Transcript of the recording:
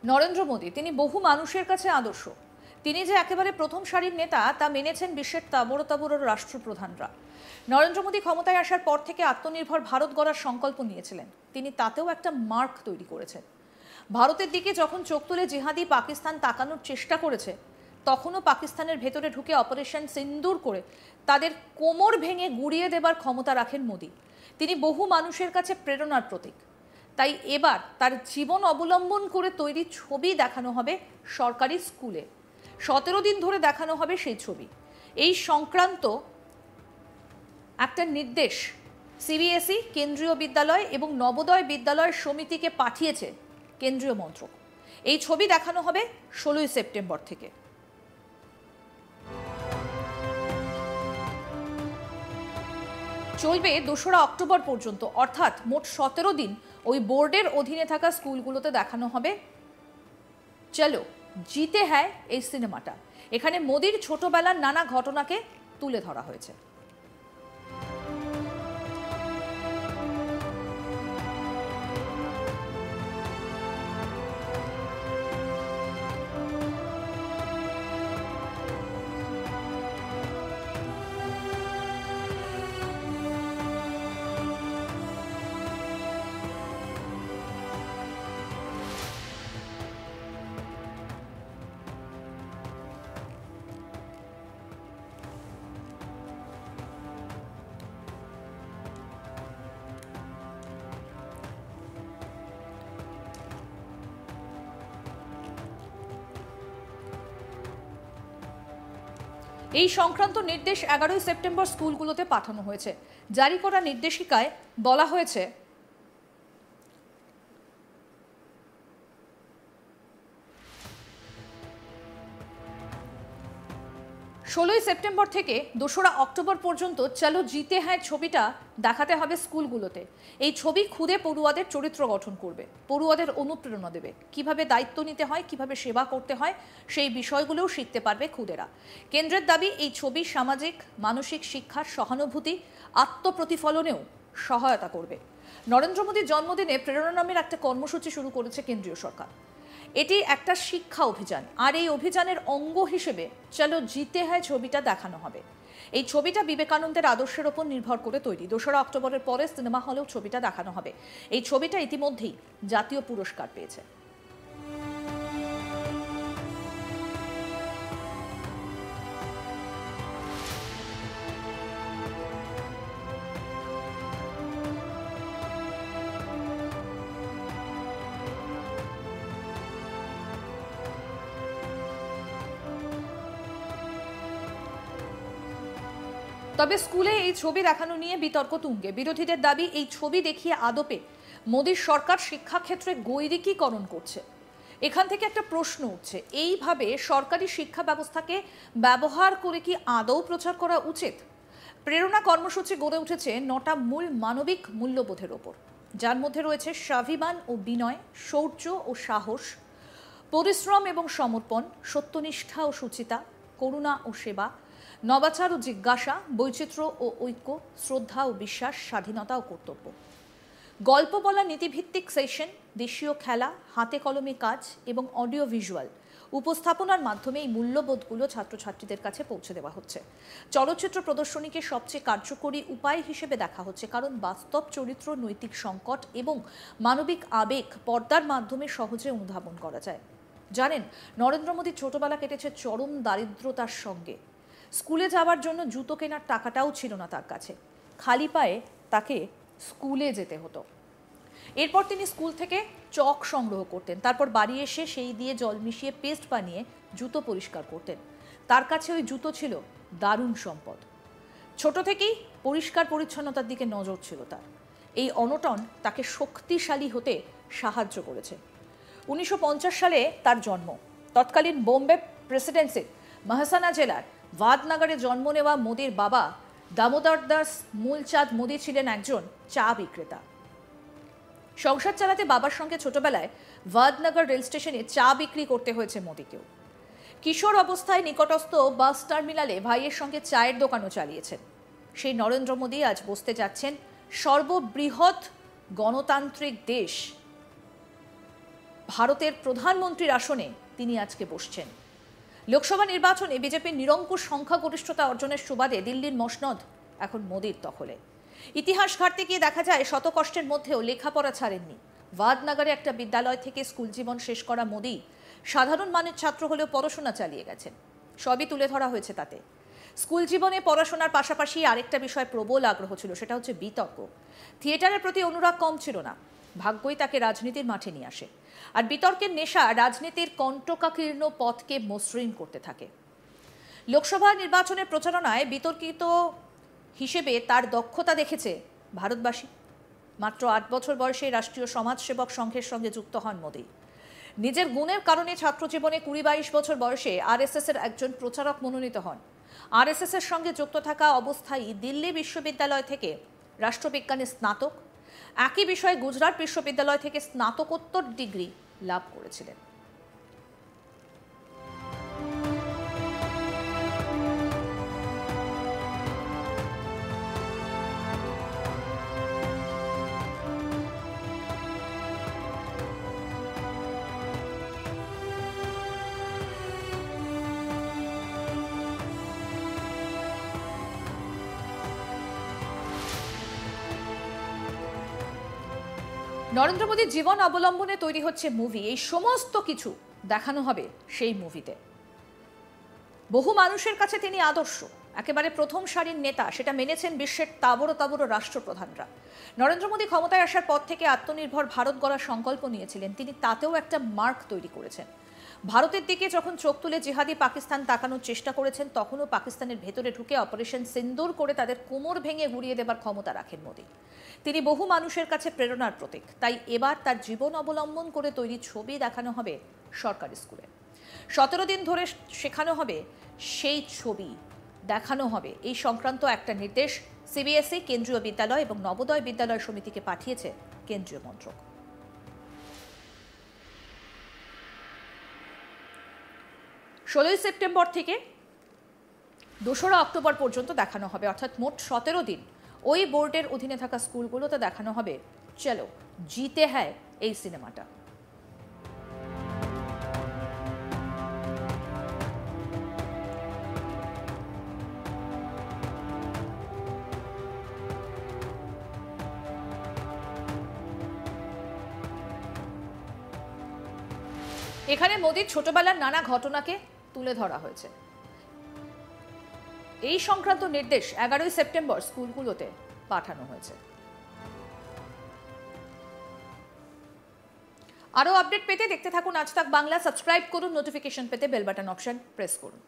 নরেন্দ্র মোদী তিনি বহু মানুষের কাছে আদর্শ। তিনি যে একেবারে প্রথম সারির নেতা তা মেনেছেন বিশ্বের তাবড় তাবড় রাষ্ট্রপ্রধানরা। নরেন্দ্র মোদী ক্ষমতায় আসার পর থেকে আত্মনির্ভর ভারত গড়ার সংকল্প নিয়েছিলেন। তিনি তাতেও একটা মার্ক তৈরি করেছেন। ভারতের দিকে যখন চোখ তুলে জিহাদি পাকিস্তান তাকানোর চেষ্টা করেছে, তখনও পাকিস্তানের ভেতরে ঢুকে অপারেশন সিন্দুর করে তাদের কোমর ভেঙে গুড়িয়ে দেবার ক্ষমতা রাখেন মোদী। তিনি বহু মানুষের কাছে প্রেরণার প্রতীক। তাই এবার তার জীবন অবলম্বন করে তৈরি ছবি দেখানো হবে সরকারি স্কুলে। 17 দিন ধরে দেখানো হবে সেই ছবি। এই সংক্রান্ত একটা নির্দেশ সিবিএসই, কেন্দ্রীয় বিদ্যালয় এবং নবোদয় বিদ্যালয় সমিতিকে পাঠিয়েছে কেন্দ্রীয় মন্ত্রক। এই ছবি দেখানো হবে 16 সেপ্টেম্বর থেকে। চলবে 2রা অক্টোবর পর্যন্ত, অর্থাৎ মোট 17 দিন ওই বোর্ডের অধীনে থাকা স্কুলগুলোতে দেখানো হবে চলো জিতে হ্যায় এই সিনেমাটা। এখানে মোদির ছোটবেলার নানা ঘটনাকে তুলে ধরা হয়েছে। এই সংক্রান্ত নির্দেশ 11 সেপ্টেম্বর স্কুলগুলোতে পাঠানো হয়েছে। জারি করা নির্দেশিকায় বলা হয়েছে, 16 সেপ্টেম্বর থেকে 2রা অক্টোবর পর্যন্ত চলো জিতে হ্যায় ছবিটা দেখাতে হবে স্কুলগুলোতে। এই ছবি খুদে পড়ুয়াদের চরিত্র গঠন করবে, পড়ুয়াদের অনুপ্রেরণা দেবে, কিভাবে দায়িত্ব নিতে হয়, কিভাবে সেবা করতে হয়, সেই বিষয়গুলোও শিখতে পারবে খুদেরা। কেন্দ্রের দাবি, এই ছবি সামাজিক মানসিক শিক্ষার সহানুভূতি আত্মপ্রতিফলনেও সহায়তা করবে। নরেন্দ্র মোদীর জন্মদিনে প্রেরণা নামের একটা কর্মসূচি শুরু করেছে কেন্দ্রীয় সরকার। এটি একটা শিক্ষা অভিযান, আর এই অভিযানের অঙ্গ হিসেবে চলো জিতে হ্যায় ছবিটা দেখানো হবে। এই ছবিটা বিবেকানন্দের আদর্শের ওপর নির্ভর করে তৈরি। 2রা অক্টোবরের পরে সিনেমা হলেও ছবিটা দেখানো হবে। এই ছবিটা ইতিমধ্যেই জাতীয় পুরস্কার পেয়েছে। তবে স্কুলে এই ছবি দেখানো নিয়ে বিতর্ক তুঙ্গে। বিরোধীদের দাবি, এই ছবি দেখিয়ে আদপে মোদীর সরকার শিক্ষাক্ষেত্রে গৈরিকীকরণ করছে। এখান থেকে একটা প্রশ্ন উঠছে, এইভাবে সরকারি শিক্ষা ব্যবস্থাকে ব্যবহার করে কি আদৌ প্রচার করা উচিত? প্রেরণা কর্মসূচি গড়ে উঠেছে 9টা মূল মানবিক মূল্যবোধের ওপর, যার মধ্যে রয়েছে স্বাভিমান ও বিনয়, শৌর্য ও সাহস, পরিশ্রম এবং সমর্পণ, সত্যনিষ্ঠা ও সুচিতা, করুণা ও সেবা, নবাচার ও জিজ্ঞাসা, বৈচিত্র্য ও ঐক্য, শ্রদ্ধা ও বিশ্বাস, স্বাধীনতা ও কর্তব্য। গল্প বলা নীতিভিত্তিক সেশন, দেশীয় খেলা, হাতে কলমে কাজ এবং অডিও ভিজুয়াল উপস্থাপনার মাধ্যমে এই মূল্যবোধগুলো ছাত্রছাত্রীদের কাছে পৌঁছে দেওয়া হচ্ছে। চলচ্চিত্র প্রদর্শনীকে সবচেয়ে কার্যকরী উপায় হিসেবে দেখা হচ্ছে, কারণ বাস্তব চরিত্র, নৈতিক সংকট এবং মানবিক আবেগ পর্দার মাধ্যমে সহজে অনুধাবন করা যায়। জানেন, নরেন্দ্র মোদী ছোটবেলা কেটেছে চরম দারিদ্রতার সঙ্গে। স্কুলে যাওয়ার জন্য জুতো কেনার টাকাটাও ছিল না তার কাছে। খালি পায়ে তাকে স্কুলে যেতে হতো। এরপর তিনি স্কুল থেকে চক সংগ্রহ করতেন, তারপর বাড়ি এসে সেই দিয়ে জল মিশিয়ে পেস্ট বানিয়ে জুতো পরিষ্কার করতেন। তার কাছে ওই জুতো ছিল দারুণ সম্পদ। ছোট থেকেই পরিষ্কার পরিচ্ছন্নতার দিকে নজর ছিল তার। এই অনটন তাকে শক্তিশালী হতে সাহায্য করেছে। 1950 সালে তার জন্ম। তৎকালীন বোম্বে প্রেসিডেন্সির মহসানা জেলার ভাদনগরে জন্ম নেওয়া মোদীর বাবা দামোদর দাস মূলচাঁদ মোদী ছিলেন একজন চা বিক্রেতা। সংসার চালাতে বাবার সঙ্গে ছোটবেলায় ভাদনগর রেল স্টেশনে চা বিক্রি করতে হয়েছে মোদীকেও। কিশোর অবস্থায় নিকটস্থ বাস টার্মিনালে ভাইয়ের সঙ্গে চায়ের দোকানও চালিয়েছেন। সেই নরেন্দ্র মোদী আজ বসতে যাচ্ছেন সর্ববৃহৎ গণতান্ত্রিক দেশ ভারতের প্রধানমন্ত্রীর আসনে তিনি আজকে বসছেন। লোকসভা নির্বাচনে বিজেপির নিরঙ্কুশ সংখ্যাগরিষ্ঠতা অর্জনের সুবাদে দিল্লির মসনদ এখন মোদির দখলে। ইতিহাস ঘাঁটতে গিয়ে দেখা যায় শত কষ্টের মধ্যেও লেখাপড়া ছাড়েননি। ভাদনগরে একটা বিদ্যালয় থেকে স্কুল জীবন শেষ করা মোদি সাধারণ মানের ছাত্র হলেও পড়াশোনা চালিয়ে গেছেন। সবই তুলে ধরা হয়েছে তাতে। স্কুল জীবনে পড়াশোনার পাশাপাশি আরেকটা বিষয় প্রবল আগ্রহ ছিল, সেটা হচ্ছে বিতর্ক। থিয়েটারের প্রতি অনুরাগ কম ছিল না। ভাগ্যই তাকে রাজনীতির মাঠে নিয়ে আসে। আর বিতর্কের নেশা রাজনীতির কণ্টকাকীর্ণ পথকে মসৃণ করতে থাকে। লোকসভা নির্বাচনের প্রচারণায় বিতর্কিত হিসেবে তার দক্ষতা দেখেছে ভারতবাসী। মাত্র ৮ বছর বয়সে রাষ্ট্রীয় সমাজসেবক সংঘের সঙ্গে যুক্ত হন মোদি। নিজের গুণের কারণে ছাত্রজীবনে ২০-২২ বছর বয়সে আরএসএস এর একজন প্রচারক মনোনীত হন। আরএসএস এর সঙ্গে যুক্ত থাকা অবস্থায় দিল্লি বিশ্ববিদ্যালয় থেকে রাষ্ট্রবিজ্ঞানে স্নাতক, একই বিষয়ে গুজরাট বিশ্ববিদ্যালয় থেকে স্নাতকোত্তর ডিগ্রি লাভ করেছিলেন। নরেন্দ্র মোদীর জীবন অবলম্বনে তৈরি হচ্ছে মুভি। এই সমস্ত কিছু দেখানো হবে সেই মুভিতে। বহু মানুষের কাছে তিনি আদর্শ, একেবারে প্রথম সারির নেতা, সেটা মেনেছেন বিশ্বের তাবড় তাবড় রাষ্ট্রপ্রধানরা। নরেন্দ্র মোদী ক্ষমতায় আসার পর থেকে আত্মনির্ভর ভারত গড়ার সংকল্প নিয়েছিলেন। তিনি তাতেও একটা মার্ক তৈরি করেছেন। ভারতের দিকে যখন চোখ তুলে জিহাদি পাকিস্তান তাকানোর চেষ্টা করেছেন, তখনও পাকিস্তানের ভেতরে ঢুকে অপারেশন সিন্দুর করে তাদের কোমর ভেঙে গুড়িয়ে দেবার ক্ষমতা রাখেন মোদী। তিনি বহু মানুষের কাছে প্রেরণার প্রতীক। তাই এবার তার জীবন অবলম্বন করে তৈরি ছবি দেখানো হবে সরকারি স্কুলে। 17 দিন ধরে শেখানো হবে সেই ছবি দেখানো হবে, এই সংক্রান্ত একটা নির্দেশ সিবিএসই, কেন্দ্রীয় বিদ্যালয় এবং নবোদয় বিদ্যালয় সমিতিকে পাঠিয়েছে কেন্দ্রীয় মন্ত্রক। 16 সেপ্টেম্বর থেকে 2রা অক্টোবর পর্যন্ত দেখানো হবে, অর্থাৎ মোট 17 দিন ওই বোর্ডের অধীনে থাকা স্কুলগুলোতে দেখানো হবে চলো জিতে হ্যায় এই সিনেমাটা। এখানে মোদির ছোটবেলার নানা ঘটনাকে তুলে ধরা হয়েছে। এই সংক্রান্ত নির্দেশ 11 সেপ্টেম্বর স্কুলগুলোতে পাঠানো হয়েছে। আরো আপডেট পেতে দেখতে থাকুন আজ তাক বাংলা। সাবস্ক্রাইব করুন, নোটিফিকেশন পেতে বেল বাটন অপশন প্রেস করুন।